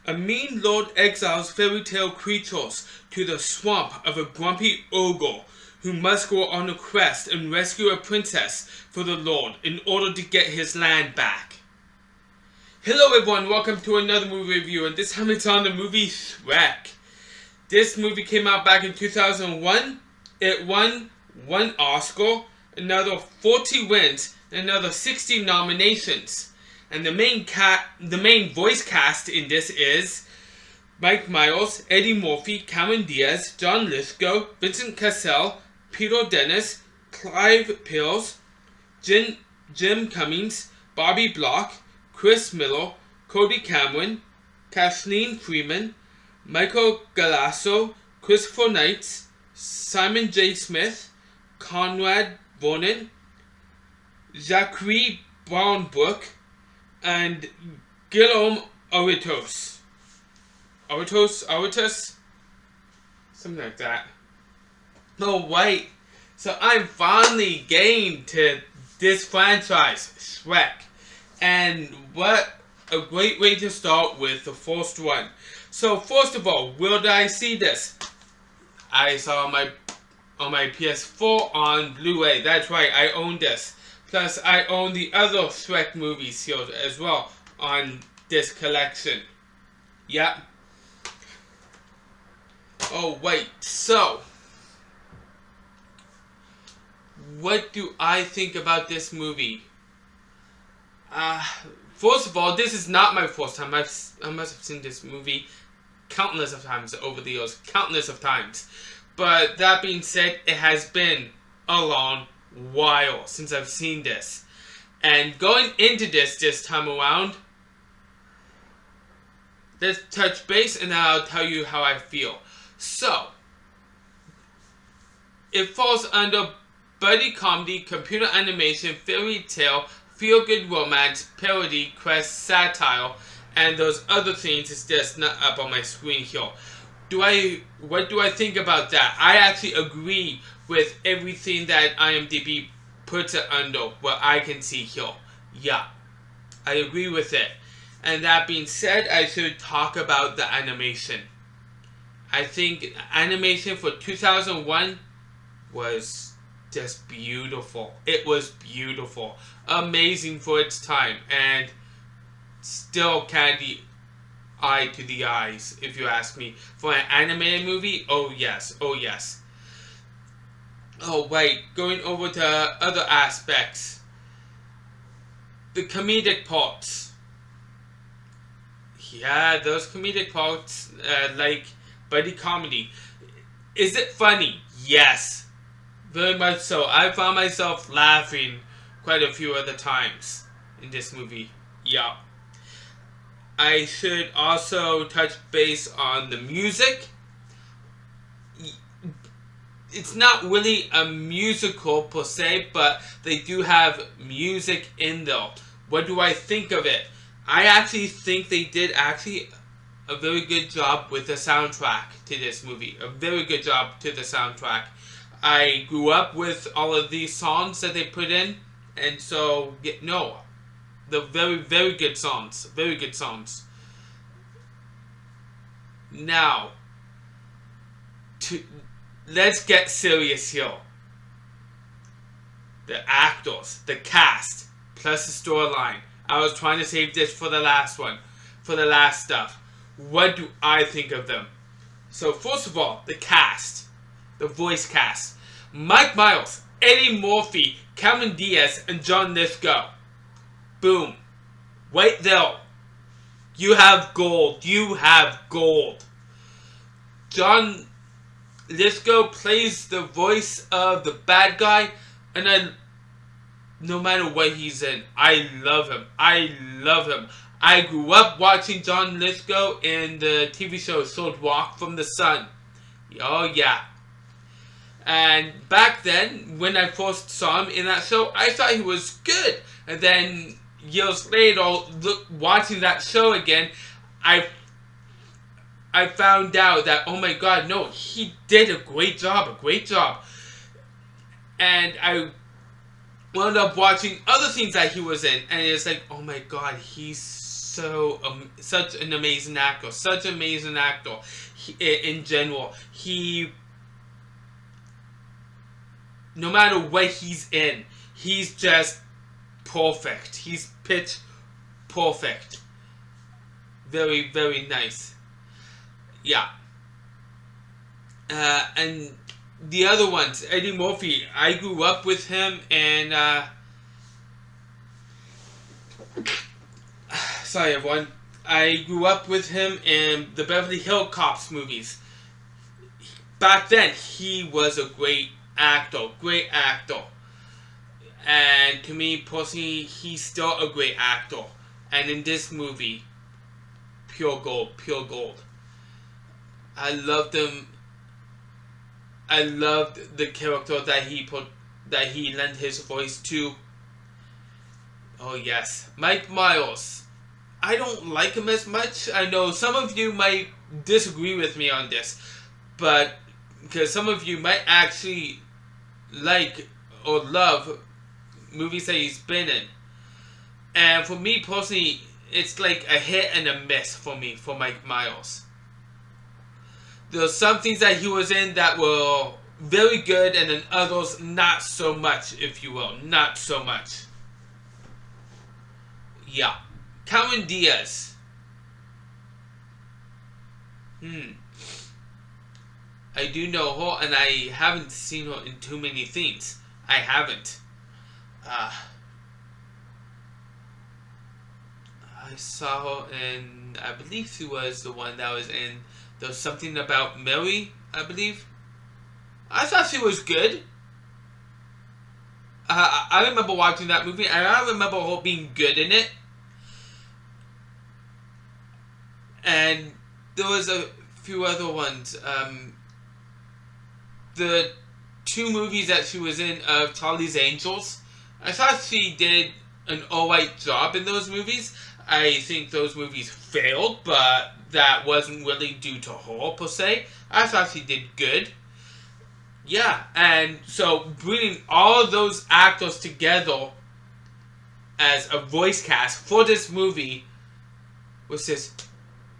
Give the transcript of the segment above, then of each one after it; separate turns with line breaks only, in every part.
A mean lord exiles fairy tale creatures to the swamp of a grumpy ogre who must go on a quest and rescue a princess for the lord in order to get his land back. Hello everyone, welcome to another movie review, and this time it's on the movie Shrek. This movie came out back in 2001. It won 1 Oscar, another 40 wins, and another 60 nominations. And the main voice cast in this is Mike Myers, Eddie Murphy, Cameron Diaz, John Lithgow, Vincent Cassell, Peter Dennis, Clive Pills, Jim Cummings, Bobby Block, Chris Miller, Cody Cameron, Kathleen Freeman, Michael Galasso, Christopher Knights, Simon J. Smith, Conrad Vernon, Zachary Brownbrook, and Guillaume Aritos. Aritos? Something like that. Oh, wait. So I'm finally getting to this franchise, Shrek. And what a great way to start with the first one. So first of all, where did I see this? I saw on my PS4 on Blu-ray. That's right, I own this. Plus, I own the other Shrek movies here as well on this collection. Yep. Oh, wait. So, what do I think about this movie? First of all, this is not my first time. I must have seen this movie countless of times over the years. Countless of times. But that being said, it has been a long while since I've seen this. And going into this time around, let's touch base and then I'll tell you how I feel. So, it falls under buddy comedy, computer animation, fairy tale, feel-good romance, parody, quest, satire, and those other things is just not up on my screen here. What do I think about that? I actually agree with everything that IMDb puts it under, what I can see here. Yeah, I agree with it. And that being said, I should talk about the animation. I think animation for 2001 was just beautiful. It was beautiful. Amazing for its time. And still candy eye to the eyes, if you ask me. For an animated movie, oh yes, oh yes. Oh wait, going over to other aspects. The comedic parts. Yeah, those comedic parts, like buddy comedy. Is it funny? Yes. Very much so. I found myself laughing quite a few other times in this movie. Yeah. I should also touch base on the music. It's not really a musical per se, but they do have music in there. What do I think of it? I actually think they did a very good job with the soundtrack to this movie. A very good job to the soundtrack. I grew up with all of these songs that they put in, and so, no, they're very, very good songs. Very good songs. Now, let's get serious here. The actors, the cast, plus the storyline. I was trying to save this for the last one, for the last stuff. What do I think of them? So first of all, the cast, the voice cast. Mike Myers, Eddie Murphy, Cameron Diaz, and John Lithgow. Boom. Right there. You have gold. You have gold. John Lithgow plays the voice of the bad guy, and no matter what he's in, I love him. I love him. I grew up watching John Lithgow in the TV show Sword Walk from the Sun. Oh yeah. And back then, when I first saw him in that show, I thought he was good. And then years later, watching that show again, I found out that, oh my god, no, he did a great job. And I wound up watching other things that he was in, and it's like, oh my god, he's such an amazing actor. Such an amazing actor. In general, no matter what he's in, he's just perfect. He's pitch perfect. Very, very nice. Yeah. And the other ones, Eddie Murphy, I grew up with him, and sorry everyone, I grew up with him in the Beverly Hills Cops movies. Back then, he was a great actor. And to me personally, he's still a great actor. And in this movie, pure gold. I loved him. I loved the character that he lent his voice to. Oh yes, Mike Myers. I don't like him as much. I know some of you might disagree with me on this, but because some of you might actually like or love movies that he's been in. And for me personally, it's like a hit and a miss for me, for Mike Myers. There's some things that he was in that were very good, and then others not so much, if you will. Not so much. Yeah. Cameron Diaz. I do know her, and I haven't seen her in too many things. I haven't. I saw her in, I believe she was the one that was in, there was something about Mary, I believe. I thought she was good. I remember watching that movie, and I remember her being good in it. And there was a few other ones. The 2 movies that she was in of Charlie's Angels, I thought she did an alright job in those movies. I think those movies failed, but that wasn't really due to her per se. I thought she did good. Yeah, and so bringing all those actors together as a voice cast for this movie was just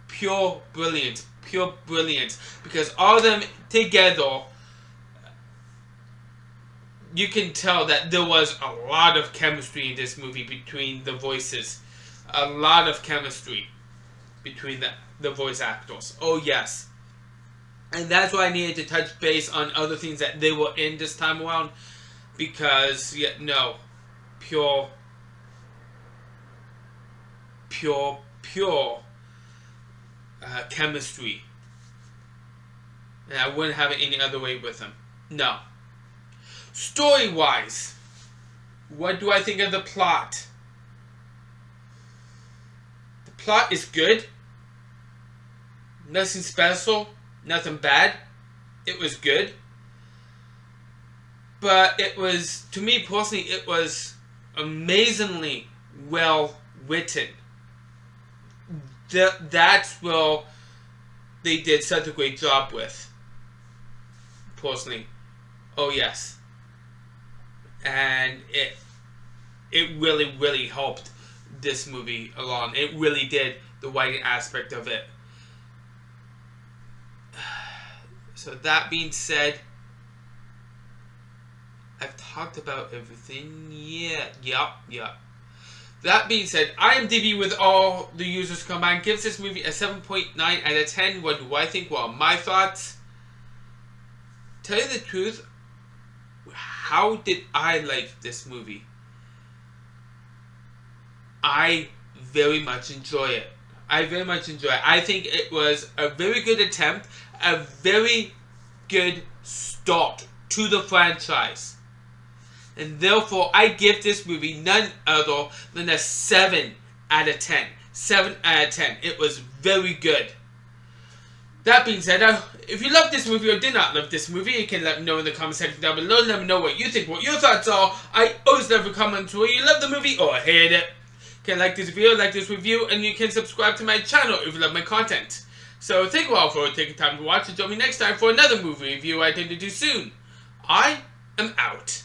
pure brilliance. Because all of them together, you can tell that there was a lot of chemistry in this movie between the voices. A lot of chemistry between the voice actors. Oh yes. And that's why I needed to touch base on other things that they were in this time around. Because, pure chemistry. And I wouldn't have it any other way with them. No. Story-wise, what do I think of the plot? The plot is good. Nothing special. Nothing bad. It was good. But it was, to me personally, it was amazingly well written. That's what they did such a great job with. Personally. Oh yes. And it really, really helped this movie along. It really did, the writing aspect of it. So that being said, I've talked about everything. Yep. That being said, IMDb with all the users combined gives this movie a 7.9 out of 10. What do I think? Well, my thoughts. Tell you the truth, how did I like this movie? I very much enjoy it. I think it was a very good attempt, a very good start to the franchise. And therefore, I give this movie none other than a 7 out of 10. 7 out of 10. It was very good. That being said, if you love this movie or did not love this movie, you can let me know in the comment section down below. Let me know what you think, what your thoughts are. I always love your comments whether you love the movie or hate it. You can like this video, like this review, and you can subscribe to my channel if you love my content. So thank you all for taking time to watch, and join me next time for another movie review I intend to do soon. I am out.